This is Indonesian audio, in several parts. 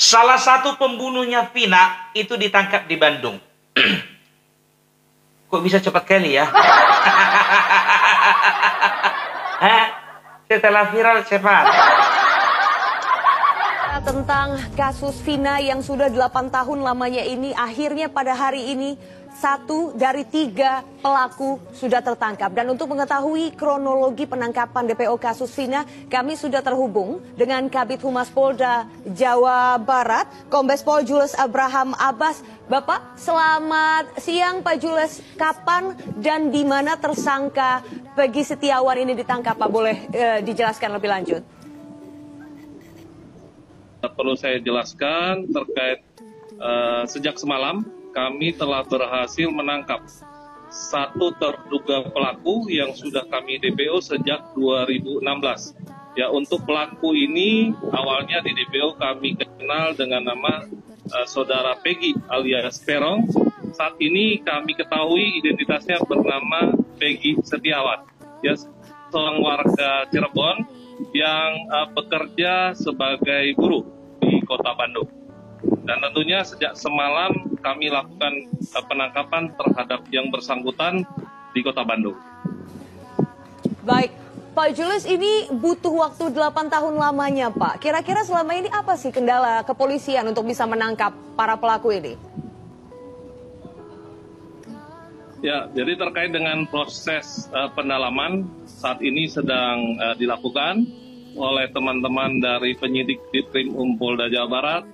Salah satu pembunuhnya Vina itu ditangkap di Bandung. Kok bisa cepat kali ya? Hah? Setelah viral cepat. Tentang kasus Vina yang sudah 8 tahun lamanya ini, akhirnya pada hari ini 1 dari 3 pelaku sudah tertangkap. Dan untuk mengetahui kronologi penangkapan DPO kasus Vina, kami sudah terhubung dengan Kabid Humas Polda Jawa Barat, Kombes Pol Jules Abraham Abbas. Bapak, selamat siang Pak Jules. Kapan dan di mana tersangka Peggy Setiawan ini ditangkap, Pak? Boleh dijelaskan lebih lanjut? Perlu saya jelaskan terkait sejak semalam kami telah berhasil menangkap 1 terduga pelaku yang sudah kami DPO sejak 2016. Ya, untuk pelaku ini awalnya di DPO kami kenal dengan nama saudara Peggy alias Perong. Saat ini kami ketahui identitasnya bernama Peggy Setiawan. Ya, seorang warga Cirebon yang bekerja sebagai buruh di Kota Bandung. Dan tentunya sejak semalam kami lakukan penangkapan terhadap yang bersangkutan di Kota Bandung. Baik, Pak Jules, ini butuh waktu 8 tahun lamanya, Pak. Kira-kira selama ini apa sih kendala kepolisian untuk bisa menangkap para pelaku ini? Ya, jadi terkait dengan proses pendalaman saat ini sedang dilakukan oleh teman-teman dari penyidik Ditkrim Polda Jawa Barat.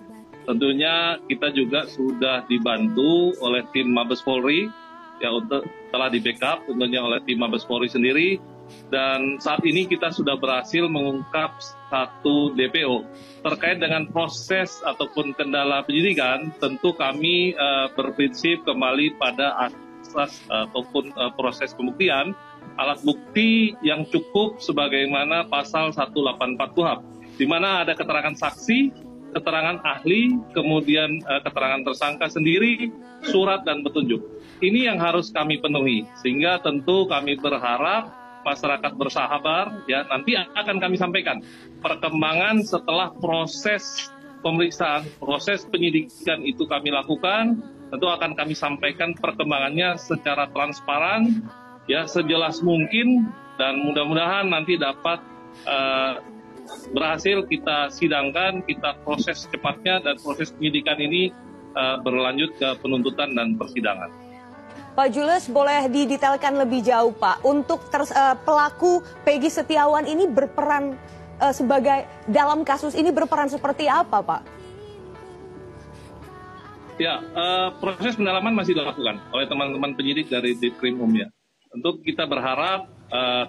Tentunya kita juga sudah dibantu oleh tim Mabes Polri, ya, untuk telah di backup tentunya oleh tim Mabes Polri sendiri. Dan saat ini kita sudah berhasil mengungkap 1 DPO. Terkait dengan proses ataupun kendala penyidikan, tentu kami berprinsip kembali pada asas ataupun proses pembuktian, alat bukti yang cukup sebagaimana pasal 184 KUHP, di mana ada keterangan saksi, keterangan ahli, kemudian keterangan tersangka sendiri, surat dan petunjuk. Ini yang harus kami penuhi, sehingga tentu kami berharap masyarakat bersahabat, ya, nanti akan kami sampaikan perkembangan setelah proses pemeriksaan, proses penyidikan itu kami lakukan, tentu akan kami sampaikan perkembangannya secara transparan, ya, sejelas mungkin, dan mudah-mudahan nanti dapat berhasil kita sidangkan, kita proses cepatnya, dan proses penyidikan ini berlanjut ke penuntutan dan persidangan. Pak Jules, boleh didetailkan lebih jauh, Pak, untuk pelaku Peggy Setiawan ini berperan sebagai dalam kasus ini berperan seperti apa, Pak? Ya, proses pendalaman masih dilakukan oleh teman-teman penyidik dari Ditkrim ya. Tentu kita berharap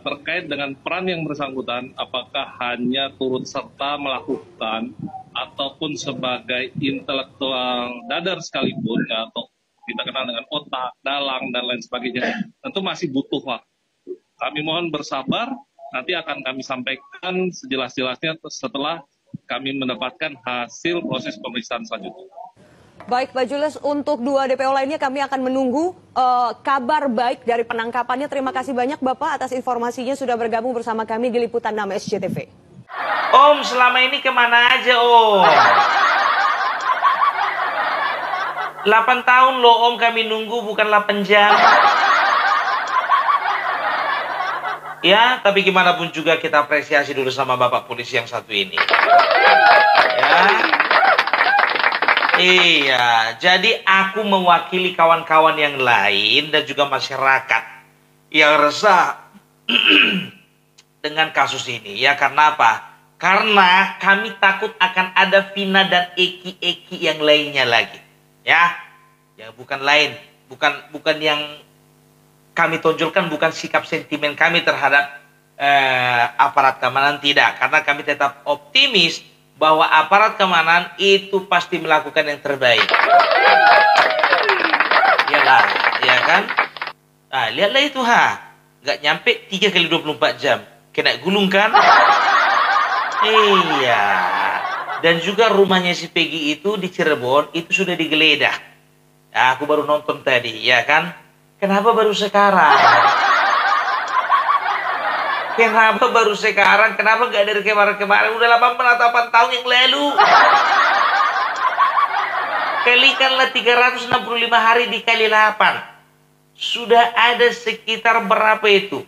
terkait dengan peran yang bersangkutan, apakah hanya turut serta melakukan ataupun sebagai intelektual dadar sekalipun, ya, atau kita kenal dengan otak, dalang, dan lain sebagainya, tentu masih butuh waktu. Kami mohon bersabar, nanti akan kami sampaikan sejelas-jelasnya setelah kami mendapatkan hasil proses pemeriksaan selanjutnya. Baik, Pak Jules, untuk 2 DPO lainnya kami akan menunggu kabar baik dari penangkapannya. Terima kasih banyak Bapak atas informasinya, sudah bergabung bersama kami di Liputan 6 SCTV. Om, selama ini kemana aja, Om? 8 tahun loh, Om, kami nunggu, bukan 8 jam. Ya, tapi gimana pun juga kita apresiasi dulu sama Bapak polisi yang satu ini. Ya. Iya, jadi aku mewakili kawan-kawan yang lain dan juga masyarakat yang resah dengan kasus ini. Ya, karena apa? Karena kami takut akan ada Vina dan Eki-Eki yang lainnya lagi. Ya, bukan lain, bukan yang kami tonjolkan, bukan sikap sentimen kami terhadap aparat keamanan, tidak. Karena kami tetap optimis bahwa aparat keamanan itu pasti melakukan yang terbaik. Iyalah, ya kan? Nah, lihatlah itu, nggak nyampe 3 kali 24 jam, kena gulung kan? Iya. Dan juga rumahnya si Peggy itu di Cirebon itu sudah digeledah. Nah, aku baru nonton tadi, ya kan? Kenapa baru sekarang? Kenapa baru sekarang? Kenapa nggak dari kemarin-kemarin? Udah 8 tahun yang lalu. Kalikanlah 365 hari dikali 8. Sudah ada sekitar berapa itu?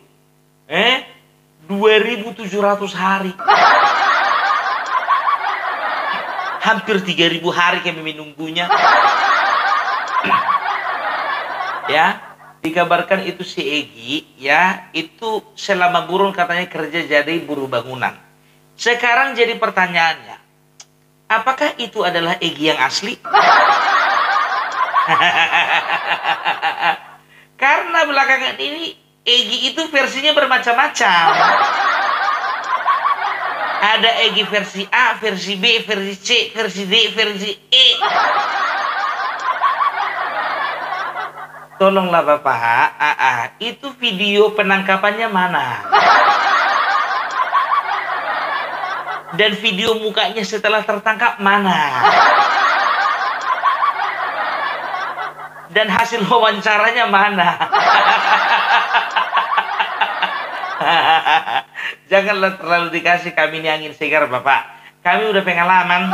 2.700 hari. Hampir 3.000 hari kami menunggunya. Ya, dikabarkan itu si Egy, ya, itu selama buron katanya kerja jadi buruh bangunan. Sekarang jadi pertanyaannya, apakah itu adalah Egy yang asli? Karena belakangan ini Egy itu versinya bermacam-macam. Ada Egy versi A, versi B, versi C, versi D, versi E. Tolonglah Bapak, itu video penangkapannya mana? Dan video mukanya setelah tertangkap mana? Dan hasil wawancaranya mana? Janganlah terlalu dikasih kami ini angin segar, Bapak. Kami udah pengalaman.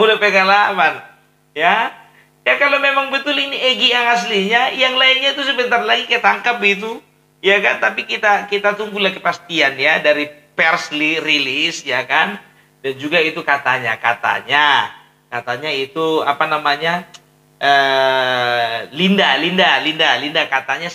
Udah pengalaman. Ya. Ya kalau memang betul ini Egy yang aslinya, yang lainnya itu sebentar lagi ketangkap itu. Ya kan, tapi kita tunggulah kepastian ya dari pers rilis ya kan. Dan juga itu katanya itu apa namanya? Linda katanya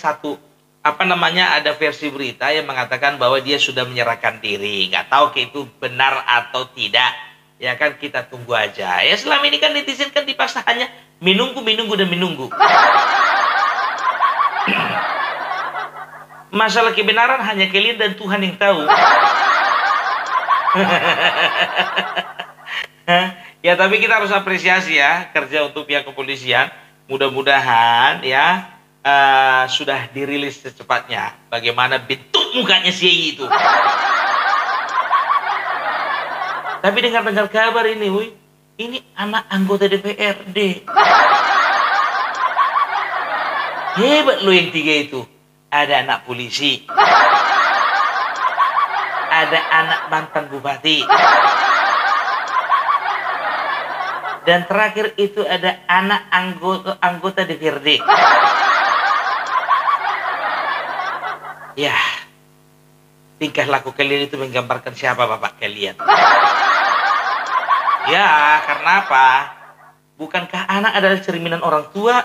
ada versi berita yang mengatakan bahwa dia sudah menyerahkan diri. Nggak tahu itu benar atau tidak. Ya kan, kita tunggu aja. Ya selama ini kan netizen kan dipaksa hanya menunggu. Masalah kebenaran hanya kalian dan Tuhan yang tahu. Ya tapi kita harus apresiasi ya kerja untuk pihak kepolisian. Mudah-mudahan ya sudah dirilis secepatnya bagaimana bentuk mukanya si Egy itu. Tapi dengar kabar ini, ini anak anggota DPRD. Hebat lo yang 3 itu. Ada anak polisi. Ada anak mantan bupati. Dan terakhir itu ada anak anggota DPRD. Ya, tingkah laku kalian itu menggambarkan siapa bapak kalian. Ya, karena apa? Bukankah anak adalah cerminan orang tua?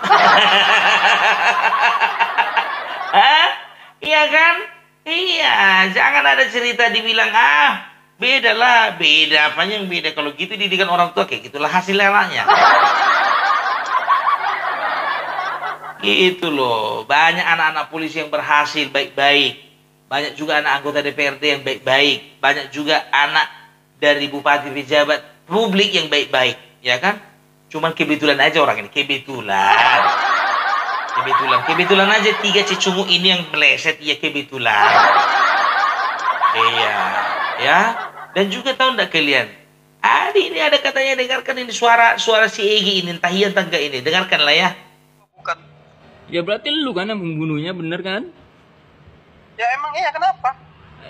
Iya kan? Iya, jangan ada cerita dibilang, beda lah. Beda, apanya yang beda? Kalau gitu didikan orang tua, kayak gitulah hasil lelanya. Gitu loh, banyak anak-anak polisi yang berhasil baik-baik. Banyak juga anak anggota DPRD yang baik-baik. Banyak juga anak dari bupati pejabat publik yang baik-baik, ya kan? Cuman kebetulan aja orang ini, kebetulan aja 3 cecungu ini yang meleset, ya kebetulan. Iya, ya. Dan juga tahu enggak kalian? Ini ada katanya, dengarkan ini suara si Egy ini, entah iya entah enggak ini, dengarkanlah ya. Bukan. Ya berarti lu kan yang pembunuhnya, bener kan? Ya emang iya, kenapa?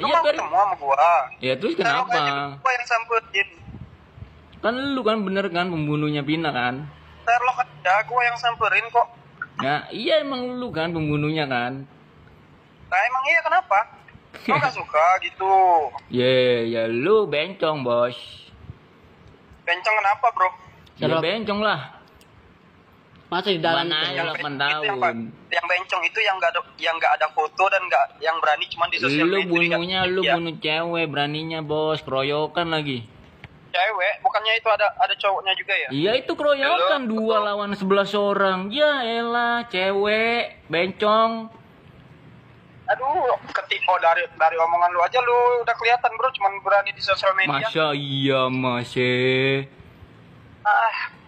Lu mau ketemu sama gua? Ya terus kenapa? Gua yang samperin. Kan lu kan bener kan pembunuhnya Pina kan? Sherlock aja, gua yang samperin kok. Ya iya emang lu kan pembunuhnya kan? Nah emang iya, kenapa? Lu gak suka gitu? Ya lu bencong bos. Bencong kenapa bro? Ya bencong lah. Masa di dalam aja 8 tahun. Yang bencong itu yang gak ada foto dan yang berani cuma di sosial media. Lu bunuh cewek, beraninya bos, keroyokan lagi. Cewek, bukannya itu ada cowoknya juga ya? Iya itu keroyokan, 2 lawan 11 orang. Ya elah, cewek, bencong. Aduh, dari omongan lu aja lu udah kelihatan bro, cuman berani di sosial media. Masa iya masih.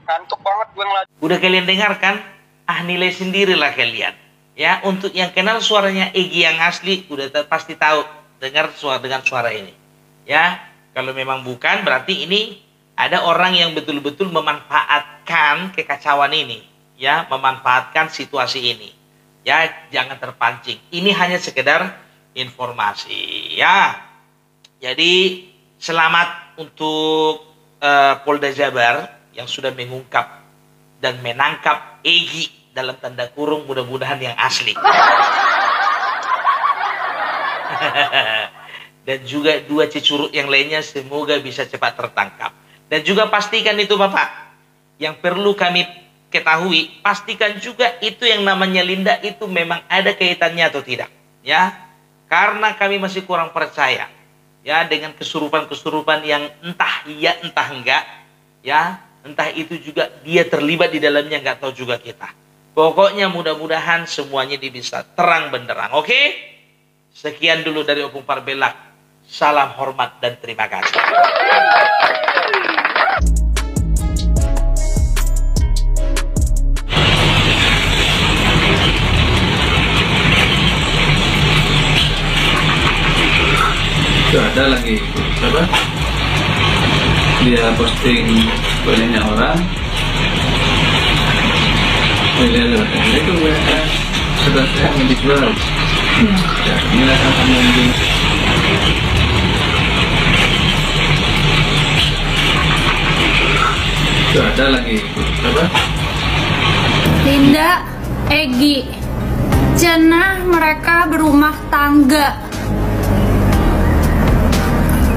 Ngantuk banget gue ngeliat. Udah kalian dengar kan? Nilai sendirilah kalian. Ya, untuk yang kenal suaranya Egy yang asli, udah pasti tahu dengar dengan suara ini. Ya, kalau memang bukan, berarti ini ada orang yang betul-betul memanfaatkan kekacauan ini. Ya, memanfaatkan situasi ini. Ya, jangan terpancing. Ini hanya sekedar informasi. Ya, jadi selamat untuk Polda Jabar yang sudah mengungkap dan menangkap Egy dalam tanda kurung, mudah-mudahan yang asli. Dan juga 2 cicuruk yang lainnya semoga bisa cepat tertangkap. Dan juga pastikan itu Bapak, yang perlu kami ketahui, pastikan juga itu yang namanya Linda itu memang ada kaitannya atau tidak, ya. Karena kami masih kurang percaya, ya, dengan kesurupan-kesurupan yang entah iya entah enggak, ya, entah itu juga dia terlibat di dalamnya, nggak tahu juga kita. Pokoknya mudah-mudahan semuanya bisa terang benderang. Oke? Sekian dulu dari Opung Parbelak. Salam hormat dan terima kasih. Itu ada lagi apa? Dia posting banyaknya orang. Lihat itu WA sudah saya mau dijual. Ya, inilah kamu yang itu ada lagi apa? Linda, Egy, cenah mereka berumah tangga.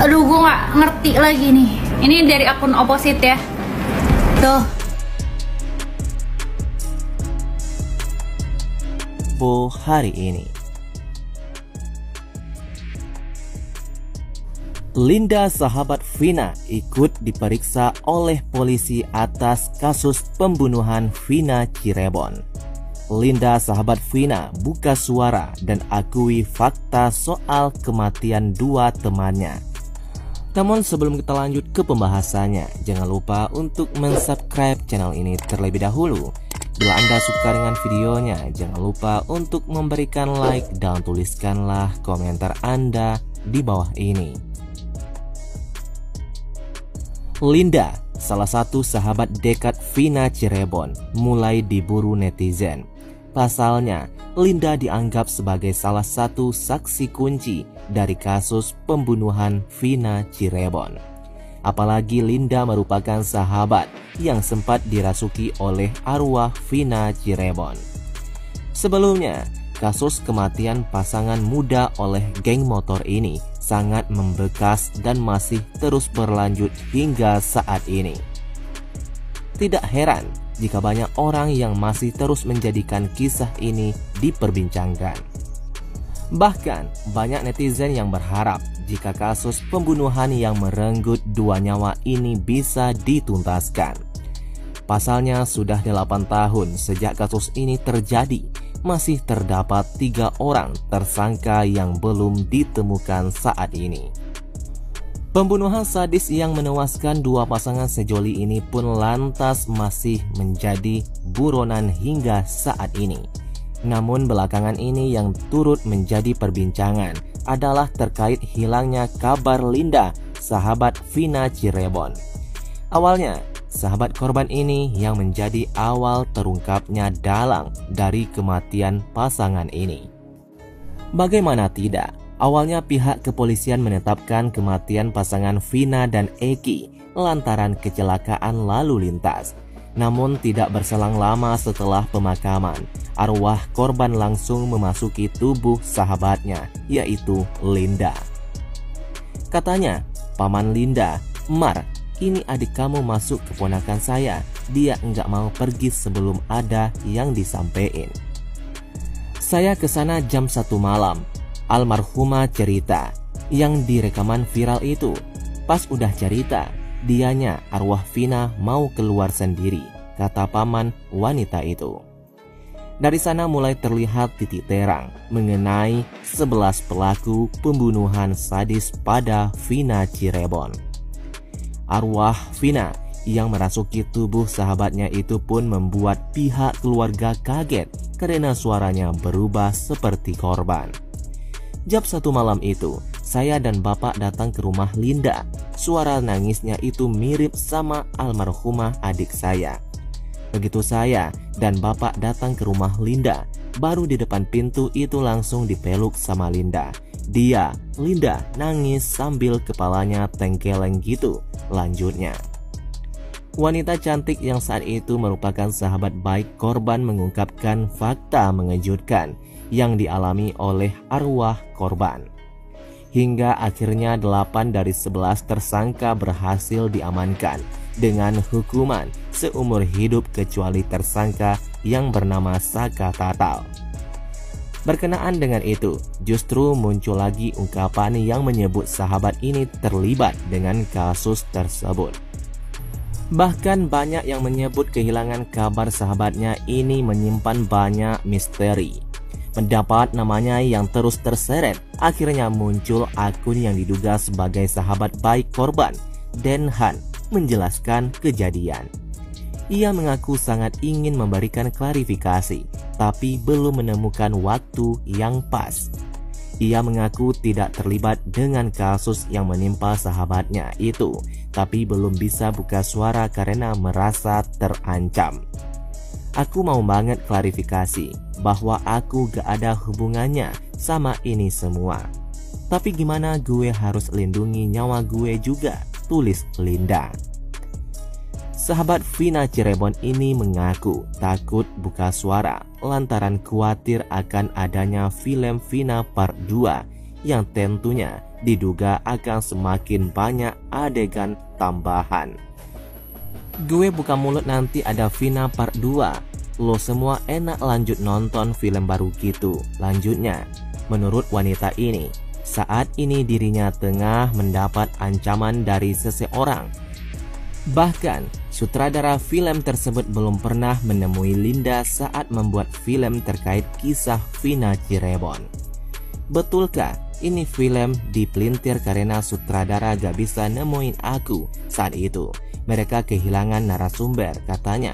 Aduh, gue nggak ngerti lagi nih. Ini dari akun oposit ya. Tuh. Hari ini Linda sahabat Vina ikut diperiksa oleh polisi atas kasus pembunuhan Vina Cirebon. Linda sahabat Vina buka suara dan akui fakta soal kematian 2 temannya. Namun sebelum kita lanjut ke pembahasannya, jangan lupa untuk mensubscribe channel ini terlebih dahulu. Bila Anda suka dengan videonya, jangan lupa untuk memberikan like dan tuliskanlah komentar Anda di bawah ini. Linda, salah satu sahabat dekat Vina Cirebon, mulai diburu netizen. Pasalnya, Linda dianggap sebagai salah satu saksi kunci dari kasus pembunuhan Vina Cirebon. Apalagi Linda merupakan sahabat yang sempat dirasuki oleh arwah Vina Cirebon. Sebelumnya, kasus kematian pasangan muda oleh geng motor ini sangat membekas dan masih terus berlanjut hingga saat ini. Tidak heran jika banyak orang yang masih terus menjadikan kisah ini diperbincangkan. Bahkan banyak netizen yang berharap jika kasus pembunuhan yang merenggut 2 nyawa ini bisa dituntaskan. Pasalnya sudah 8 tahun sejak kasus ini terjadi, masih terdapat 3 orang tersangka yang belum ditemukan saat ini. Pembunuhan sadis yang menewaskan 2 pasangan sejoli ini pun lantas masih menjadi buronan hingga saat ini. Namun belakangan ini yang turut menjadi perbincangan adalah terkait hilangnya kabar Linda, sahabat Vina Cirebon. Awalnya, sahabat korban ini yang menjadi awal terungkapnya dalang dari kematian pasangan ini. Bagaimana tidak, awalnya pihak kepolisian menetapkan kematian pasangan Vina dan Egy lantaran kecelakaan lalu lintas. Namun tidak berselang lama setelah pemakaman, arwah korban langsung memasuki tubuh sahabatnya, yaitu Linda. Katanya, paman Linda, "Mar, ini adik kamu masuk keponakan saya. Dia enggak mau pergi sebelum ada yang disampein." Saya kesana jam 1 malam, almarhumah cerita. Yang direkaman viral itu, pas udah cerita, dianya arwah Vina mau keluar sendiri, kata paman wanita itu. Dari sana mulai terlihat titik terang mengenai 11 pelaku pembunuhan sadis pada Vina Cirebon. Arwah Vina yang merasuki tubuh sahabatnya itu pun membuat pihak keluarga kaget karena suaranya berubah seperti korban. Jam 1 malam itu, saya dan bapak datang ke rumah Linda. Suara nangisnya itu mirip sama almarhumah adik saya. Begitu saya dan bapak datang ke rumah Linda, baru di depan pintu itu langsung dipeluk sama Linda. Linda nangis sambil kepalanya tengkeleng gitu. Lanjutnya, Wanita cantik yang saat itu merupakan sahabat baik korban mengungkapkan fakta mengejutkan yang dialami oleh arwah korban. Hingga akhirnya 8 dari 11 tersangka berhasil diamankan dengan hukuman seumur hidup kecuali tersangka yang bernama Saka Tatal. Berkenaan dengan itu, justru muncul lagi ungkapan yang menyebut sahabat ini terlibat dengan kasus tersebut. Bahkan banyak yang menyebut kehilangan kabar sahabatnya ini menyimpan banyak misteri. Mendapat namanya yang terus terseret, akhirnya muncul akun yang diduga sebagai sahabat baik korban, Denhan, menjelaskan kejadian. Ia mengaku sangat ingin memberikan klarifikasi, tapi belum menemukan waktu yang pas. Ia mengaku tidak terlibat dengan kasus yang menimpa sahabatnya itu, tapi belum bisa buka suara karena merasa terancam. Aku mau banget klarifikasi bahwa aku gak ada hubungannya sama ini semua. Tapi gimana gue harus lindungi nyawa gue juga, tulis Linda. Sahabat Vina Cirebon ini mengaku takut buka suara lantaran khawatir akan adanya film Vina Part 2 yang tentunya diduga akan semakin banyak adegan tambahan. Gue buka mulut nanti ada Vina Part 2. Lo semua enak lanjut nonton film baru gitu. Lanjutnya, menurut wanita ini, saat ini dirinya tengah mendapat ancaman dari seseorang. Bahkan, sutradara film tersebut belum pernah menemui Linda saat membuat film terkait kisah Vina Cirebon. Betulkah ini film dipelintir karena sutradara gak bisa nemuin aku saat itu? Mereka kehilangan narasumber, katanya.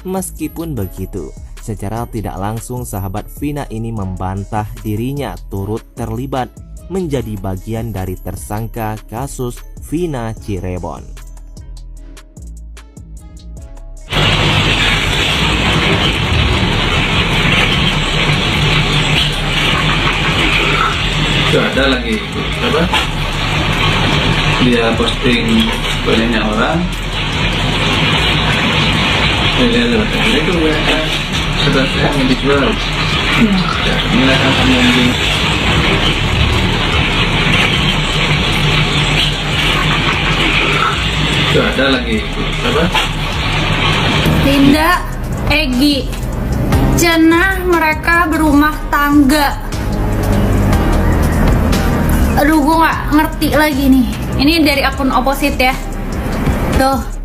Meskipun begitu, secara tidak langsung sahabat Vina ini membantah dirinya turut terlibat menjadi bagian dari tersangka kasus Vina Cirebon. Itu ada lagi apa? Dia posting banyaknya orang. Itu sudah saya yang dijual. Ya, inilah kamu yang di. Itu ada lagi apa? Linda, Egi, cenah mereka berumah tangga. Aduh, gue gak ngerti lagi nih. Ini dari akun Opposite ya. Tuh.